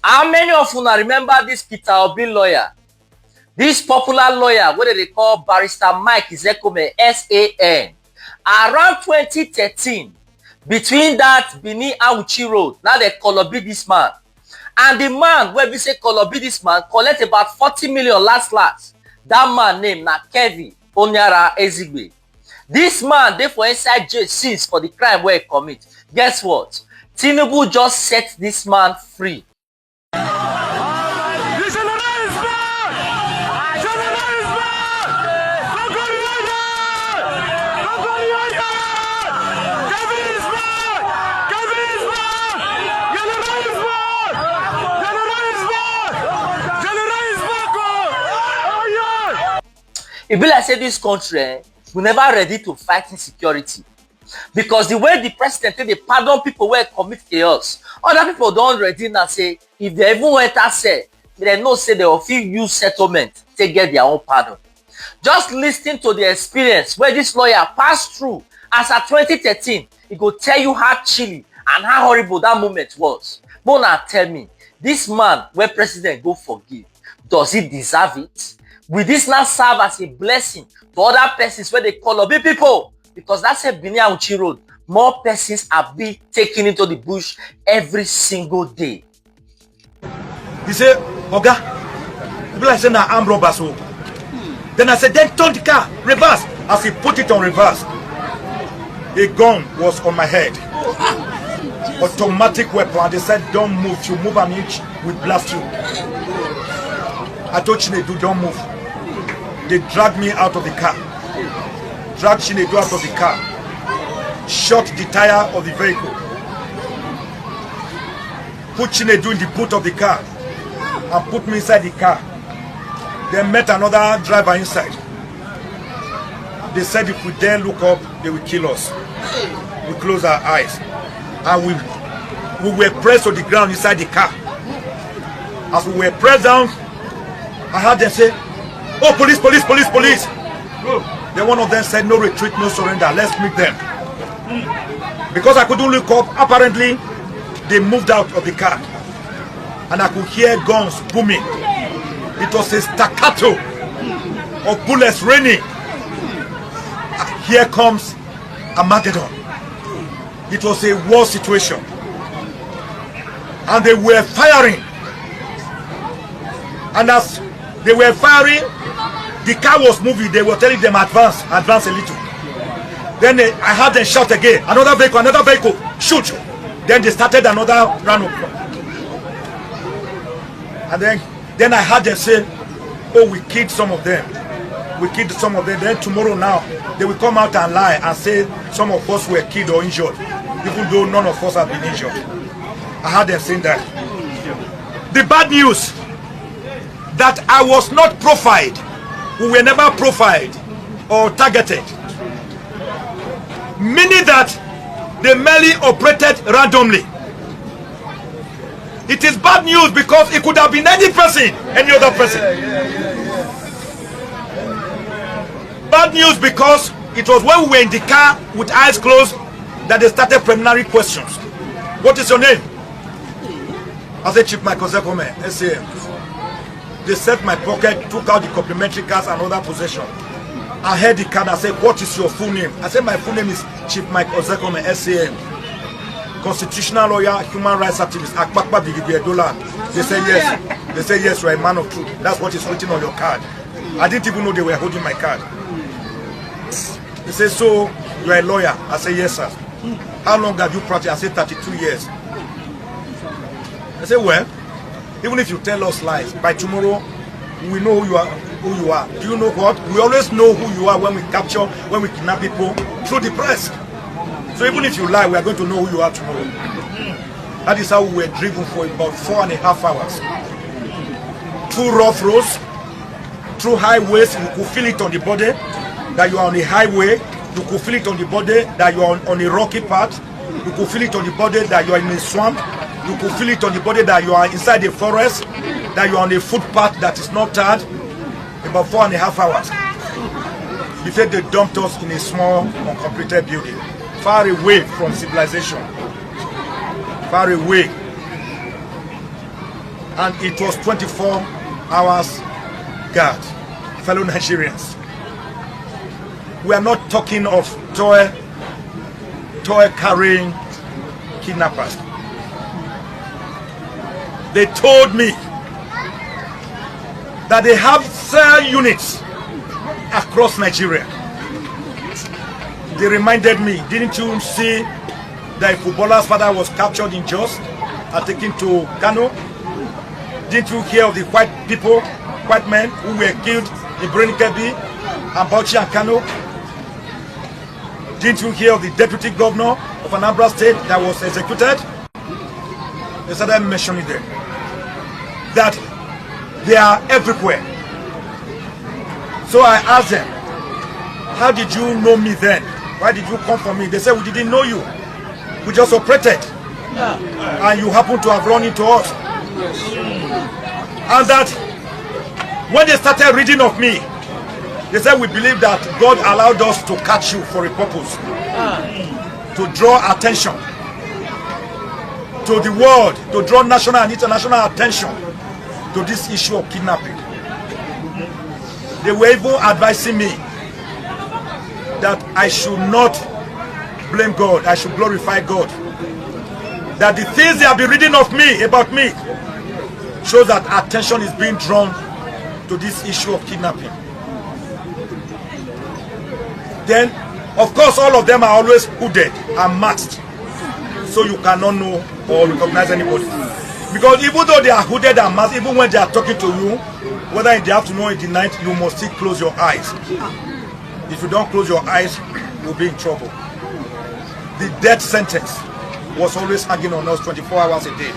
How many of you now remember this Peter Obi lawyer? This popular lawyer, what they call Barrister Mike Ozekhome, SAN. Around 2013, between that Benin Auchi Road, now they Kolobi this man. And the man, where we say Kolobi this man, collect about 40 million last. That man named na KELVIN oniarah Ezigbe. This man, they for inside jail since for the crime where he commit. Guess what? TINUBU just set this man free. It be like say this country, we never ready to fight insecurity. Because the way the president take dey pardon people wey commit chaos, other people don't ready now say if they even enter cell, they know say they will fit use settlement to get their own pardon. Just listening to the experience where this lawyer passed through as at 2013, it go tell you how chilly and how horrible that moment was. But now tell me, this man where president go forgive, does he deserve it? Will this not serve as a blessing to other persons where they call Obi people? Because that's a Benin Auchi Road. More persons are being taken into the bush every single day. He said, Oga, people are saying that armed robbers. Then I said, then turn the car, reverse. As he put it on reverse, a gun was on my head. Automatic weapon. They said, don't move. If you move an inch, we blast you. I told Chinedu, don't move. They dragged me out of the car. Dragged Chinedu out of the car. Shot the tire of the vehicle. Put Chinedu in the boot of the car. And put me inside the car. Then met another driver inside. They said if we dare look up, they will kill us. We close our eyes. And we were pressed to the ground inside the car. As we were pressed down, I heard them say, oh, police, police, police, police. Then one of them said, no retreat, no surrender, let's meet them. Because I couldn't look up, apparently, they moved out of the car. And I could hear guns booming. It was a staccato of bullets raining. Here comes Armageddon. It was a war situation. And they were firing. And as they were firing, the car was moving. They were telling them advance, advance a little. Then I heard them shout again, another vehicle, shoot. Then they started another round of. And then I heard them say, oh, we killed some of them. We killed some of them. Then tomorrow now, they will come out and lie and say some of us were killed or injured, even though none of us have been injured. I heard them saying that. The bad news, that I was not profiled. We were never profiled or targeted. Meaning that they merely operated randomly. It is bad news because it could have been any person, any other person. Bad news because it was when we were in the car with eyes closed that they started preliminary questions. What is your name? I said, Chief Mike Ozekhome, SAM. They searched my pocket, took out the complimentary cards and other possessions. I heard the card. I said, what is your full name? I said, my full name is Chief Mike Ozekhome, SAM. Constitutional lawyer, human rights activist, Akpakpa Bigibiadola. They said yes. They said yes, you're a man of truth. That's what is written on your card. I didn't even know they were holding my card. They said, so you're a lawyer? I said, yes, sir. How long have you practiced? I said, 32 years. I said, well, even if you tell us lies, by tomorrow we know who you are. Do you know what? We always know who you are when we capture, when we kidnap people through the press. So even if you lie, we are going to know who you are tomorrow. That is how we were driven for about 4.5 hours. Through rough roads, through highways. You could feel it on the body that you are on a highway. You could feel it on the body that you are on a rocky path. You could feel it on the body that you are in a swamp. You could feel it on the body that you are inside the forest, that you are on a footpath that is not tarred. About 4.5 hours. Before they dumped us in a small, uncompleted building, far away from civilization, far away. and it was 24 hours guard. Fellow Nigerians, we are not talking of toy carrying kidnappers. They told me that they have cell units across Nigeria. They reminded me, didn't you see that a footballer's father was captured in Jos and taken to Kano? Didn't you hear of the white men who were killed in Kebbi and Bauchi and Kano? Didn't you hear of the deputy governor of Anambra State that was executed? They started mentioning them. That they are everywhere. So I asked them, how did you know me then? Why did you come for me? They said, we didn't know you. We just operated. And you happen to have run into us. And that when they started reading of me, they said, we believe that God allowed us to catch you for a purpose. To draw attention to the world, to draw national and international attention to this issue of kidnapping. They were even advising me that I should not blame God, I should glorify God. That the things they have been reading of me, about me, shows that attention is being drawn to this issue of kidnapping. Then, of course, all of them are always hooded and masked, so you cannot know or recognize anybody. Because even though they are hooded and masked, even when they are talking to you, whether in the afternoon or in the night, you must still close your eyes. If you don't close your eyes, you'll be in trouble. The death sentence was always hanging on us 24 hours a day.